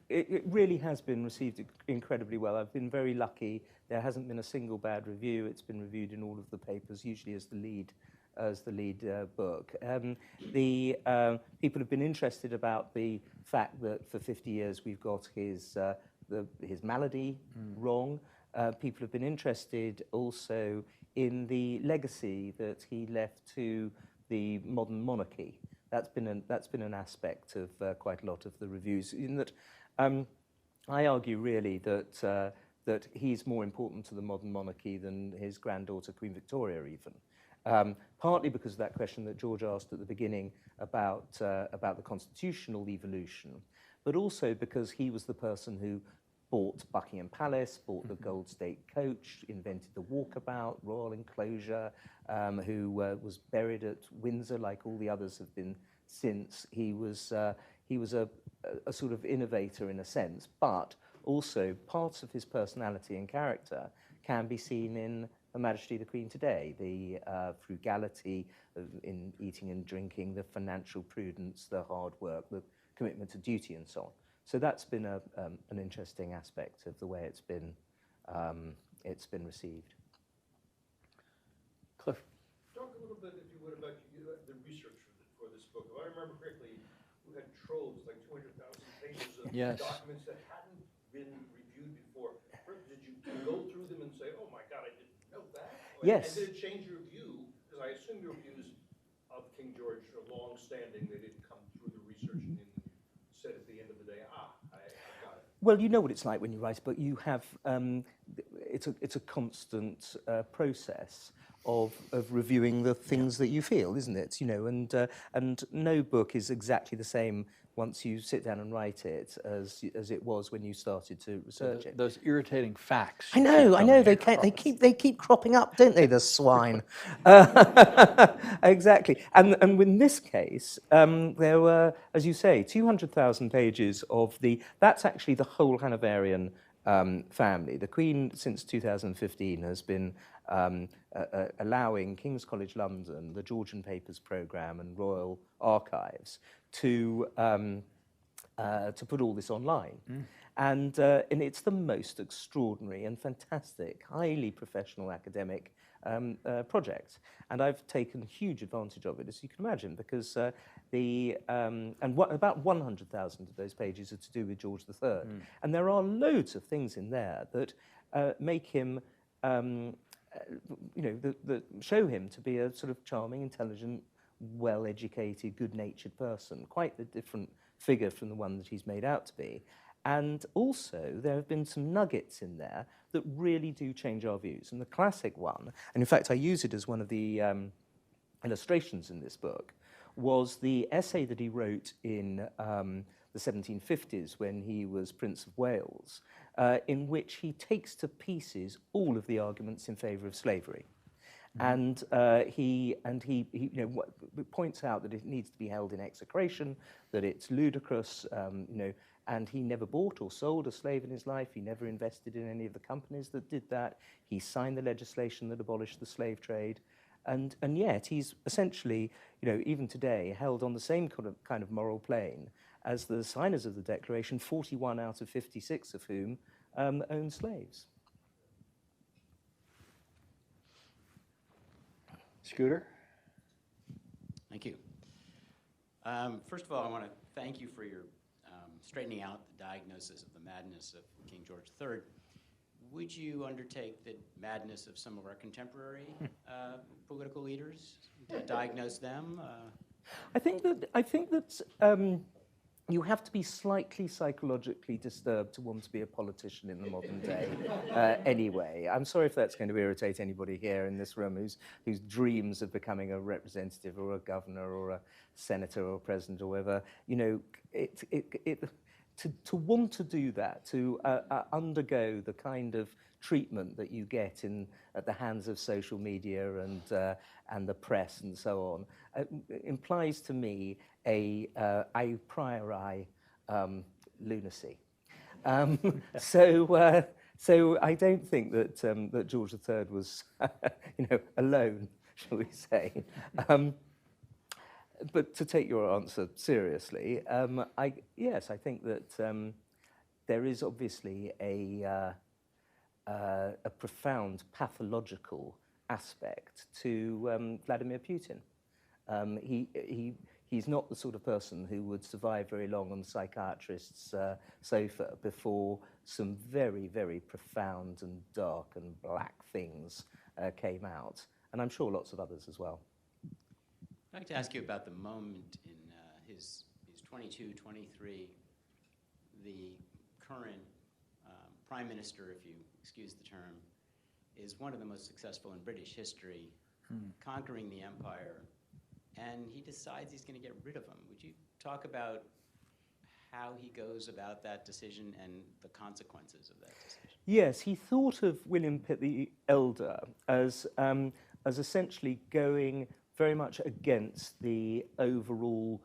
It really has been received incredibly well. I've been very lucky. There hasn't been a single bad review. It's been reviewed in all of the papers, usually as the lead book. The people have been interested about the fact that for 50 years we've got his malady wrong. People have been interested also in the legacy that he left to the modern monarchy. That's been an aspect of quite a lot of the reviews. In that, I argue really that he's more important to the modern monarchy than his granddaughter Queen Victoria even. partly because of that question that George asked at the beginning about the constitutional evolution, but also because he was the person who bought Buckingham Palace, bought the Gold State Coach, invented the walkabout, royal enclosure, who was buried at Windsor like all the others have been since. He was a sort of innovator in a sense, but also parts of his personality and character can be seen in Her Majesty the Queen today, the frugality in eating and drinking, the financial prudence, the hard work, the commitment to duty and so on. So that's been an interesting aspect of the way it's been received. Cliff. Talk a little bit, if you would, about the research for this book. If I remember correctly, you had troves, like 200,000 pages of Yes. documents that hadn't been reviewed before. First, did you go through them and say, "Oh my God, I didn't know that"? Yes. And did it change your view? Because I assume your views of King George are long-standing. They didn't come through the research and then you said at the end of the day, I got it. Well, you know what it's like when you write a book. You have it's a constant process of reviewing the things that you feel, isn't it? You know, and no book is exactly the same once you sit down and write it as it was when you started to research it. Those irritating facts. I know. They keep cropping up, don't they? The swine. Exactly. And in this case, there were, as you say, 200,000 pages of that's actually the whole Hanoverian family. The Queen, since 2015, has been allowing King's College London, the Georgian Papers Programme and Royal Archives to put all this online. And it's the most extraordinary and fantastic, highly professional academic project. And I've taken huge advantage of it, as you can imagine, because about 100,000 of those pages are to do with George III. And there are loads of things in there that make him, that show him to be a sort of charming, intelligent, well-educated, good-natured person, quite a different figure from the one that he's made out to be. And also, there have been some nuggets in there that really do change our views. And the classic one, and in fact I use it as one of the illustrations in this book, was the essay that he wrote in the 1750s when he was Prince of Wales, in which he takes to pieces all of the arguments in favour of slavery. And he points out that it needs to be held in execration, that it's ludicrous, and he never bought or sold a slave in his life. He never invested in any of the companies that did that. He signed the legislation that abolished the slave trade. And yet he's essentially, even today, held on the same kind of moral plane as the signers of the Declaration, 41 out of 56 of whom owned slaves. Scooter? Thank you. First of all, I want to thank you for your straightening out the diagnosis of the madness of King George III. Would you undertake the madness of some of our contemporary political leaders to diagnose them? I think that you have to be slightly psychologically disturbed to want to be a politician in the modern day. Anyway, I'm sorry if that's going to irritate anybody here in this room whose dreams of becoming a representative or a governor or a senator or president or whatever. To want to do that, to undergo the kind of treatment that you get at the hands of social media and the press and so on, implies to me a priori lunacy. So I don't think that George III was, alone, shall we say. But to take your answer seriously, yes, I think that there is obviously a profound pathological aspect to Vladimir Putin. He's not the sort of person who would survive very long on the psychiatrist's sofa before some very, very profound and dark and black things came out, and I'm sure lots of others as well. I'd like to ask you about the moment in he's 22, 23, the current prime minister, if you excuse the term, is one of the most successful in British history conquering the empire, and he decides he's going to get rid of him. Would you talk about how he goes about that decision and the consequences of that decision? Yes, he thought of William Pitt the Elder as essentially going very much against the overall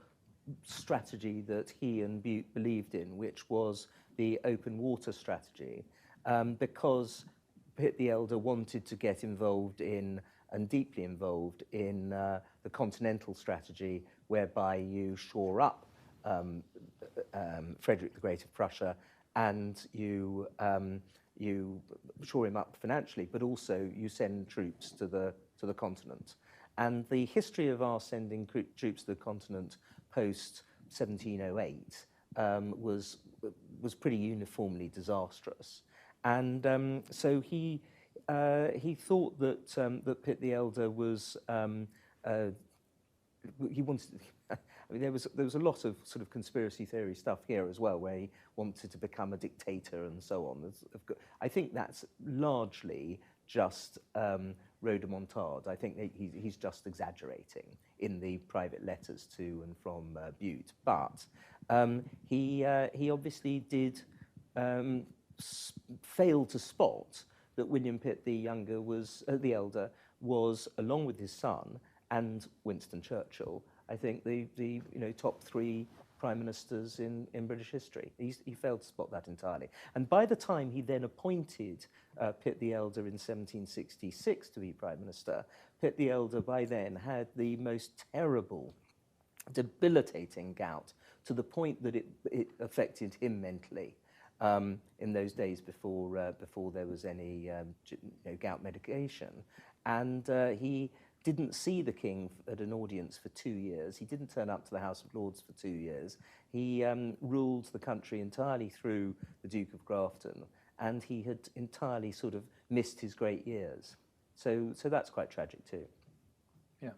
strategy that he and Bute believed in, which was the open water strategy, because Pitt the Elder wanted to get involved in, and deeply involved in, the continental strategy, whereby you shore up Frederick the Great of Prussia, and you shore him up financially, but also you send troops to the continent. And the history of our sending troops to the continent post 1708 was pretty uniformly disastrous. And so he thought that Pitt the Elder was he wanted. I mean, there was a lot of sort of conspiracy theory stuff here as well, where he wanted to become a dictator and so on. I think that's largely just rhodomontade. I think that he's just exaggerating in the private letters to and from Bute. But he obviously did fail to spot that William Pitt the Elder was, along with his son and Winston Churchill, I think the top three prime ministers in British history. He failed to spot that entirely. And by the time he then appointed Pitt the Elder in 1766 to be prime minister, Pitt the Elder by then had the most terrible, debilitating gout, to the point that it affected him mentally. In those days before there was any gout medication, and he didn't see the king at an audience for 2 years. He didn't turn up to the House of Lords for 2 years. He ruled the country entirely through the Duke of Grafton, and he had entirely sort of missed his great years. So that's quite tragic too. Yeah.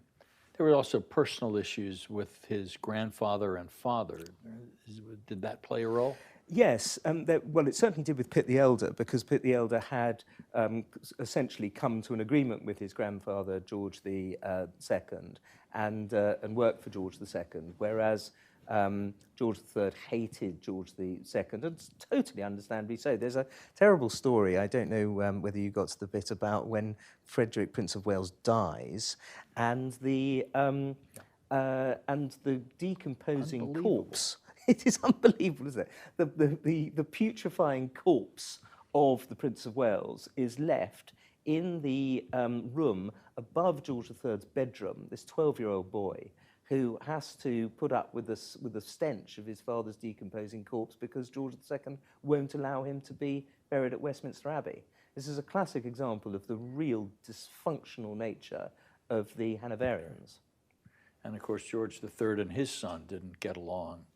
There were also personal issues with his grandfather and father. Did that play a role? Yes, well, it certainly did with Pitt the Elder, because Pitt the Elder had essentially come to an agreement with his grandfather, George the Second, and worked for George the Second, whereas George III hated George the Second, and totally understandably so. There's a terrible story, I don't know whether you got to the bit about when Frederick, Prince of Wales, dies, and the decomposing corpse. It is unbelievable, isn't it? The putrefying corpse of the Prince of Wales is left in the room above George III's bedroom, this 12-year-old boy who has to put up with the stench of his father's decomposing corpse because George II won't allow him to be buried at Westminster Abbey. This is a classic example of the real dysfunctional nature of the Hanoverians. And of course, George III and his son didn't get along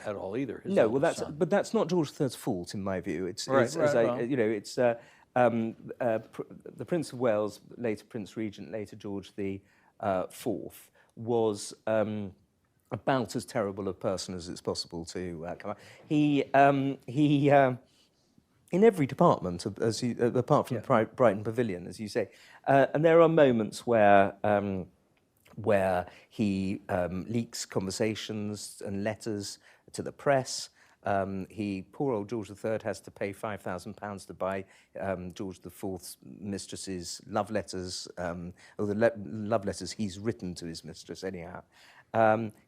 at all either. No, well, that's not George III's fault, in my view. The Prince of Wales, later Prince Regent, later George the Fourth, was about as terrible a person as it's possible to come out. He in every department, apart from Brighton Pavilion, as you say, and there are moments where he leaks conversations and letters to the press. Poor old George III has to pay £5,000 to buy George IV's mistress's love letters, or the love letters he's written to his mistress anyhow.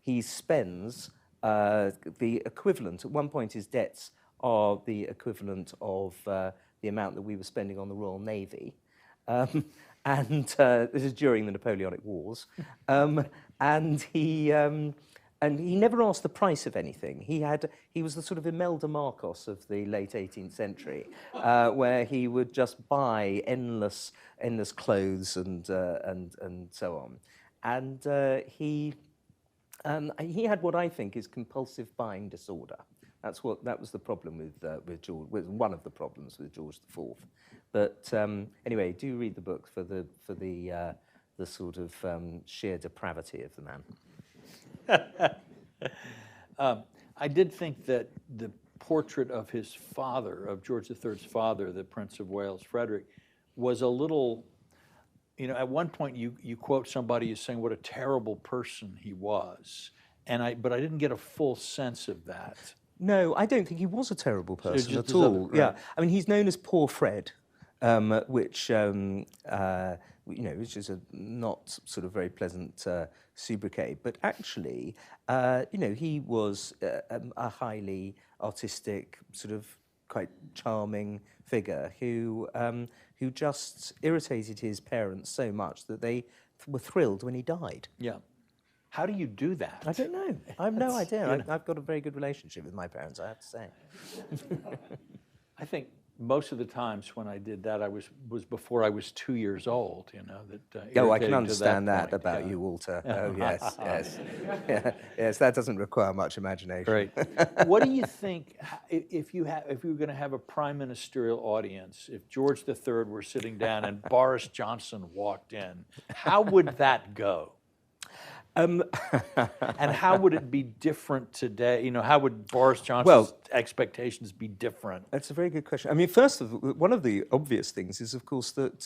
He spends the equivalent, at one point his debts are the equivalent of the amount that we were spending on the Royal Navy. And this is during the Napoleonic Wars, and he never asked the price of anything. He was the sort of Imelda Marcos of the late 18th century, where he would just buy endless clothes and so on, and he had what I think is compulsive buying disorder. That was the problem with George. One of the problems with George IV. But anyway, do read the book for the sort of sheer depravity of the man. I did think that the portrait of his father, of George III's father, the Prince of Wales, Frederick, was a little you know, at one point you quote somebody as saying what a terrible person he was, but I didn't get a full sense of that. No, I don't think he was a terrible person just at as other- all. Yeah, right. I mean, he's known as Poor Fred, which you know, which is a not sort of very pleasant sobriquet. But actually, you know, he was a highly artistic, sort of quite charming figure who just irritated his parents so much that they were thrilled when he died. Yeah. How do you do that? I don't know. I have no idea. you know. I've got a very good relationship with my parents, I have to say. I think most of the times when I did that, I was before I was 2 years old. You know that. Oh, I irritating can to understand that point, about yeah. you, Walter. Oh, yes, yes. Yeah, yes, that doesn't require much imagination. Great. What do you think if you were going to have a prime ministerial audience? If George III were sitting down and Boris Johnson walked in, how would that go? And how would it be different today? You know, how would Boris Johnson's expectations be different? That's a very good question. I mean, first of all, one of the obvious things is, of course, that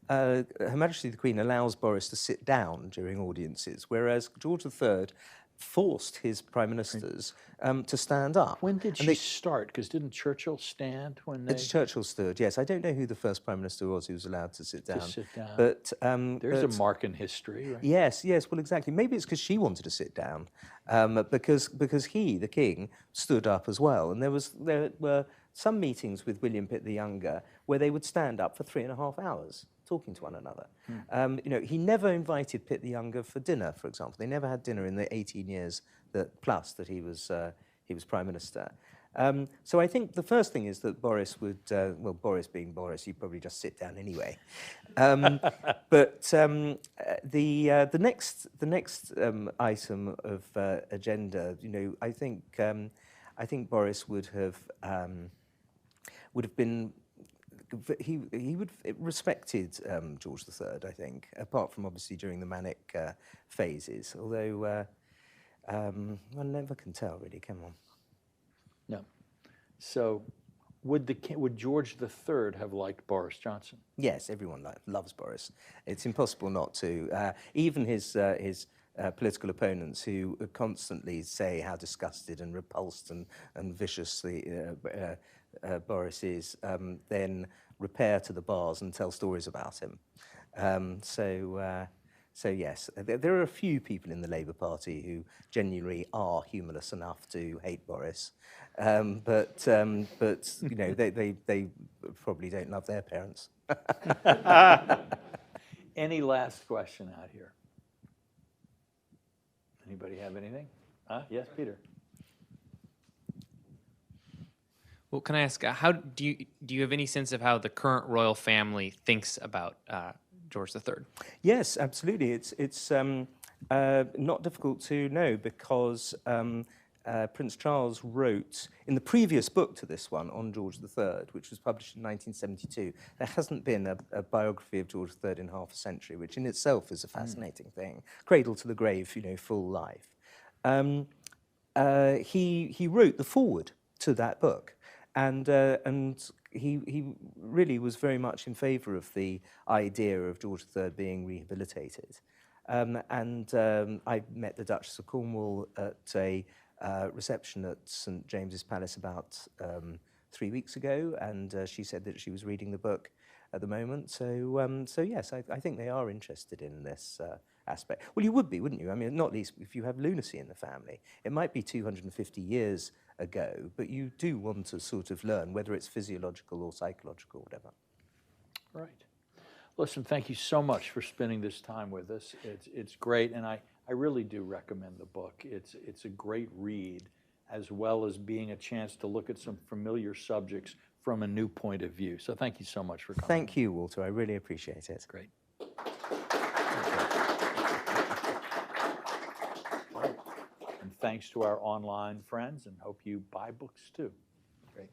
Her Majesty the Queen allows Boris to sit down during audiences, whereas George III forced his prime ministers to stand up. When did she start? Because didn't Churchill stand when they... Churchill stood, yes. I don't know who the first prime minister was who was allowed to sit down. But there's but, a mark in history, right? Yes, yes, well, exactly. Maybe it's because she wanted to sit down, because he, the king, stood up as well. And there were some meetings with William Pitt the Younger where they would stand up for 3.5 hours talking to one another. You know, he never invited Pitt the Younger for dinner, for example. They never had dinner in the 18 years that he was prime minister. So I think the first thing is that Boris would, well, Boris being Boris, he'd probably just sit down anyway. But the next item of agenda, you know, I think Boris would have been. He would respected George III, I think, apart from obviously during the manic phases. Although one never can tell, really, can one? No. So, would George III have liked Boris Johnson? Yes, everyone loves Boris. It's impossible not to. Even his political opponents, who constantly say how disgusted and repulsed and viciously Boris is, then repair to the bars and tell stories about him. So yes, there are a few people in the Labour Party who genuinely are humorless enough to hate Boris, but you know, they probably don't love their parents. Any last question out here? Anybody have anything? Yes, Peter. Well, can I ask, how do you have any sense of how the current royal family thinks about George III? Yes, absolutely. It's not difficult to know because Prince Charles wrote in the previous book to this one on George III, which was published in 1972. There hasn't been a biography of George III in half a century, which in itself is a fascinating thing. Cradle to the grave, you know, full life. He wrote the foreword to that book. And he really was very much in favour of the idea of George III being rehabilitated. I met the Duchess of Cornwall at a reception at St James's Palace about 3 weeks ago, and she said that she was reading the book at the moment. So yes, I think they are interested in this aspect. Well, you would be, wouldn't you? I mean, not least if you have lunacy in the family. It might be 250 years ago, but you do want to sort of learn whether it's physiological or psychological, whatever. Right. Listen, thank you so much for spending this time with us. It's great, and I really do recommend the book. It's a great read, as well as being a chance to look at some familiar subjects from a new point of view. So thank you so much for coming. Thank you, Walter. I really appreciate it. Great. And thanks to our online friends, and hope you buy books too. Great.